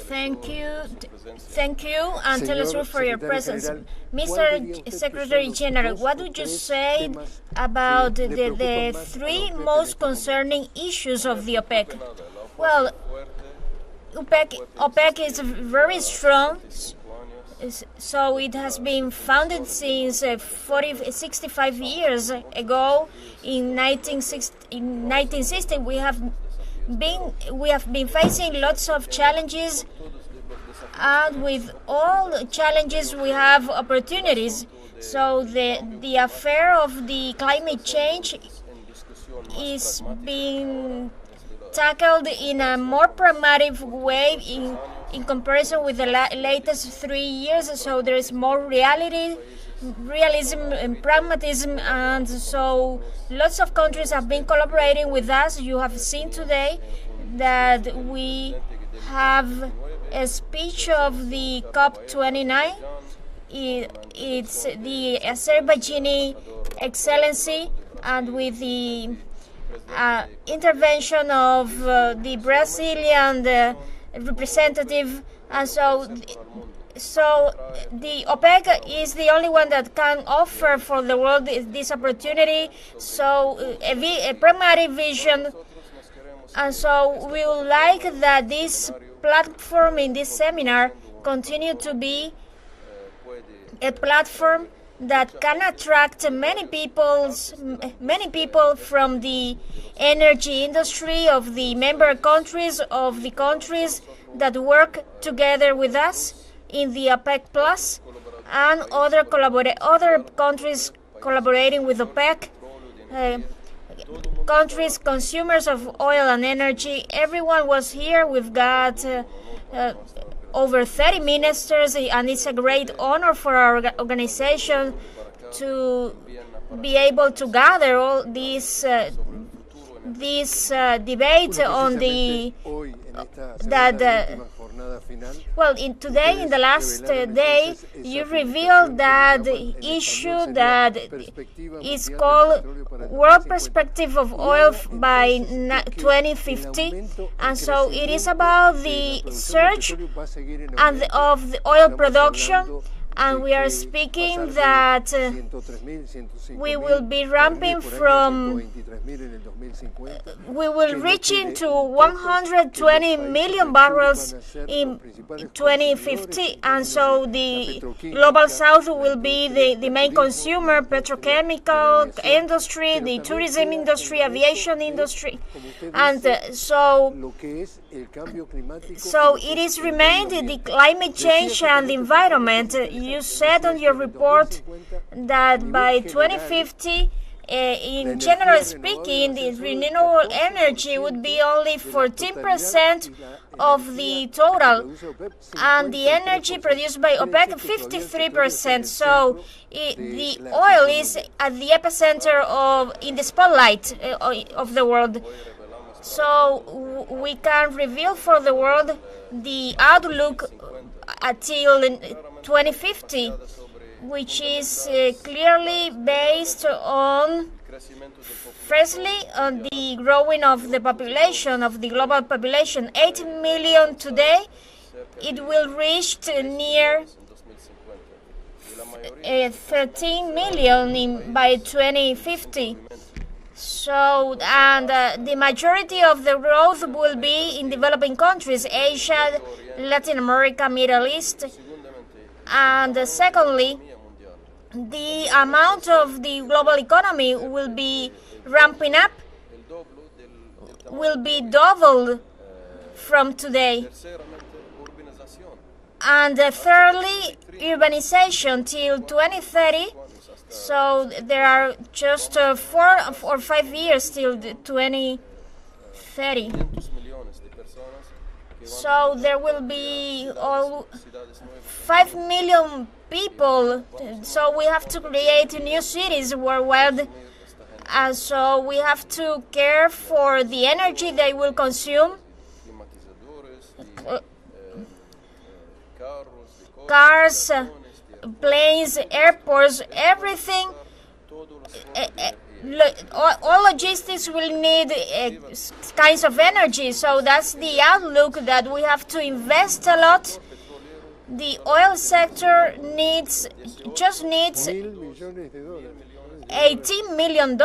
Thank you, and teleSUR for your presence. Mr. Secretary General, what would you say about the three most concerning issues of the OPEC? Well, OPEC is very strong, so it has been founded since 65 years ago. In 1960, we have been facing lots of challenges, and with all challenges we have opportunities. So the affair of the climate change is being tackled in a more pragmatic way in comparison with the latest 3 years. So there is more realism and pragmatism, and so lots of countries have been collaborating with us. You have seen today that we have a speech of the COP29. It's the Azerbaijani Excellency, and with the intervention of the Brazilian representative, and so the OPEC is the only one that can offer for the world this opportunity, so a pragmatic vision. And so we would like that this platform in this seminar continue to be a platform that can attract many people from the energy industry of the member countries, of the countries that work together with us in the OPEC Plus, and other countries collaborating with OPEC, countries consumers of oil and energy. Everyone was here. We've got over 30 ministers, and it's a great honor for our organization to be able to gather all these debate on the today, in the last day, you revealed that issue that is called World Perspective of Oil by 2050, and so it is about the surge and of the oil production. And we are speaking that we will be ramping from, we will reach into 120 million barrels in 2050, and so the global south will be the main consumer, petrochemical industry, the tourism industry, aviation industry, and so it is remained the climate change and the environment. You said on your report that by 2050, in general speaking, the renewable energy would be only 14% of the total, and the energy produced by OPEC 53%. So the oil is at the epicenter in the spotlight of the world. So we can reveal for the world the outlook until 2050, which is clearly based on, firstly, on the growing of the population, of the global population. 8 million today, it will reach near 13 million by 2050. So, and the majority of the growth will be in developing countries, Asia, Latin America, Middle East. And secondly, the amount of the global economy will be ramping up, will be doubled from today. And thirdly, urbanization till 2030. So there are just 4 or 5 years till 2030. So there will be 5 million people. So we have to create new cities worldwide. And so we have to care for the energy they will consume. Cars, planes, airports, everything all logistics will need kinds of energy, so that's the outlook, that we have to invest a lot. The oil sector just needs $18 million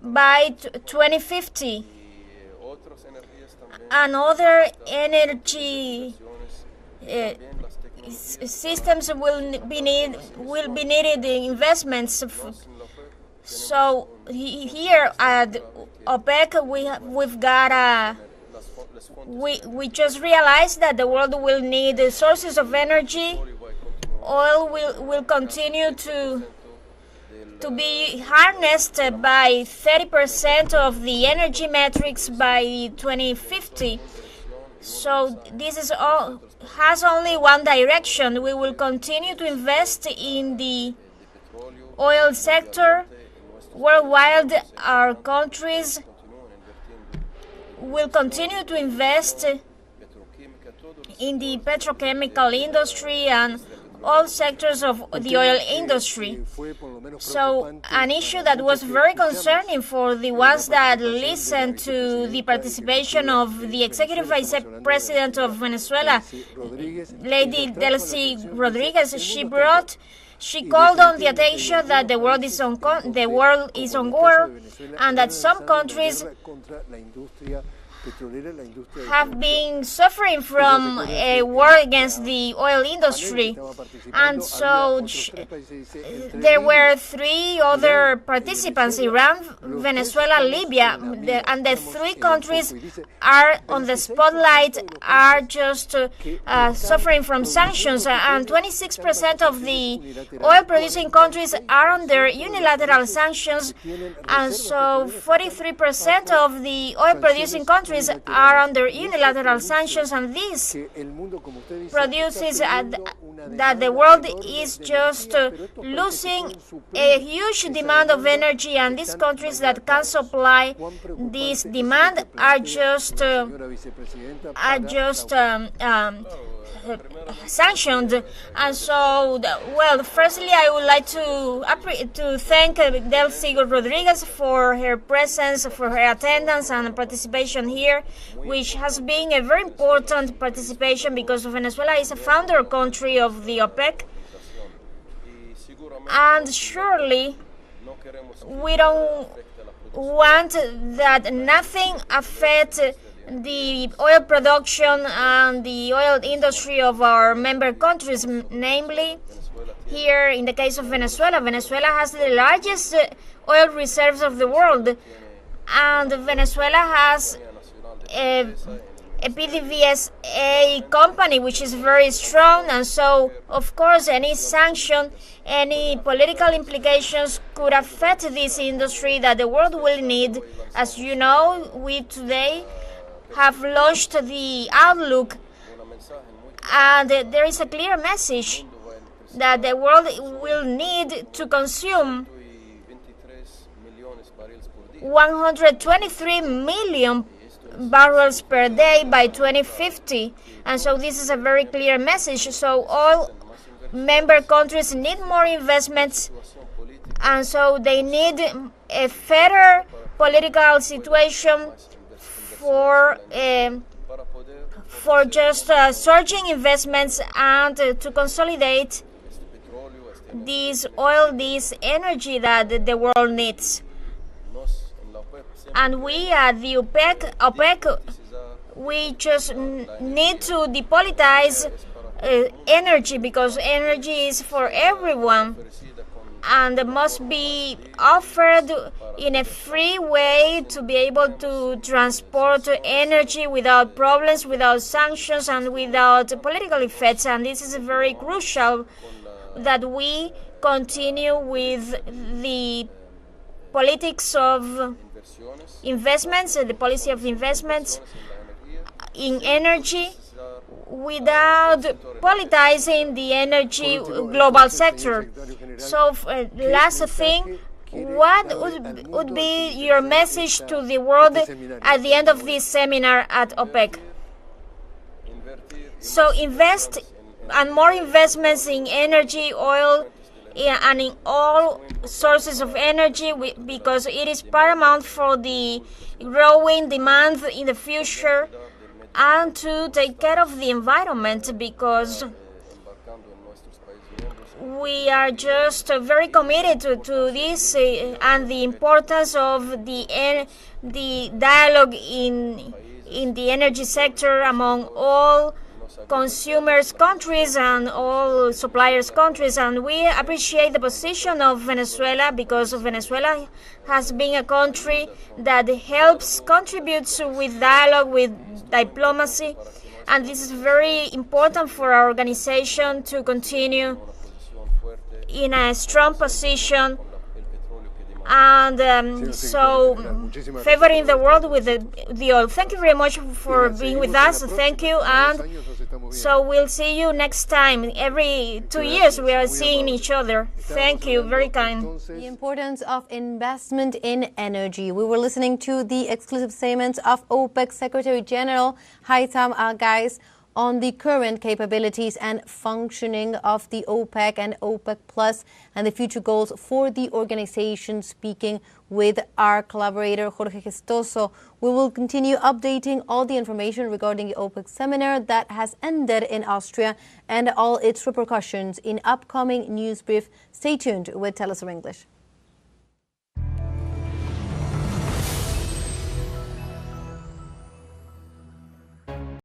by 2050, and other energy systems will be needed investments. So here at OPEC, we just realized that the world will need sources of energy. Oil will continue to be harnessed by 30% of the energy metrics by 2050. So this has only one direction. We will continue to invest in the oil sector. Worldwide, our countries will continue to invest in the petrochemical industry and all sectors of the oil industry. So an issue that was very concerning for the ones that listened to the participation of the Executive Vice President of Venezuela, Lady Delcy Rodriguez, she called on the attention that the world is on war, and that some countries have been suffering from a war against the oil industry. And so there were three other participants: Iran, Venezuela, Libya, and the three countries are on the spotlight, are just suffering from sanctions, and 26% of the oil-producing countries are under unilateral sanctions, and so 43% of the oil-producing countries are under unilateral sanctions, and this produces that the world is just losing a huge demand of energy, and these countries that can supply this demand are just sanctioned. And so, well, firstly, I would like to thank Delcy Rodriguez for her presence, for her attendance and participation here, which has been a very important participation because Venezuela is a founder country of the OPEC, and surely we don't want that nothing affect the oil production and the oil industry of our member countries. Namely, here in the case of Venezuela, Venezuela has the largest oil reserves of the world, and Venezuela has a PDVSA company which is very strong, and so of course any sanction, any political implications could affect this industry that the world will need. As you know, we today have launched the outlook, and there is a clear message that the world will need to consume 123 million barrels per day by 2050, and so this is a very clear message. So all member countries need more investments, and so they need a fairer political situation for just surging investments and to consolidate this energy that the world needs. And we at the OPEC, we just need to depolitize energy, because energy is for everyone and must be offered in a free way to be able to transport energy without problems, without sanctions, and without political effects. And this is very crucial that we continue with the politics of investments, the policy of investments in energy, without politicizing the energy global sector. So last thing, what would be your message to the world at the end of this seminar at OPEC? So invest, and more investments in energy, oil, and in all sources of energy, because it is paramount for the growing demand in the future, and to take care of the environment, because we are just very committed to this and the importance of the dialogue in the energy sector among all consumers countries and all suppliers countries. And we appreciate the position of Venezuela, because Venezuela has been a country that contributes with dialogue, with diplomacy, and this is very important for our organization to continue in a strong position, and so favoring the world with the oil. Thank you very much for being with us. Thank you, and so we'll see you next time. Every 2 years we are seeing each other. Thank you, very kind. The importance of investment in energy. We were listening to the exclusive statements of OPEC Secretary General Haitham Ghais on the current capabilities and functioning of the OPEC and OPEC Plus and the future goals for the organization. Speaking with our collaborator Jorge Gestoso, we will continue updating all the information regarding the OPEC seminar that has ended in Austria and all its repercussions in upcoming news brief. Stay tuned with teleSUR English.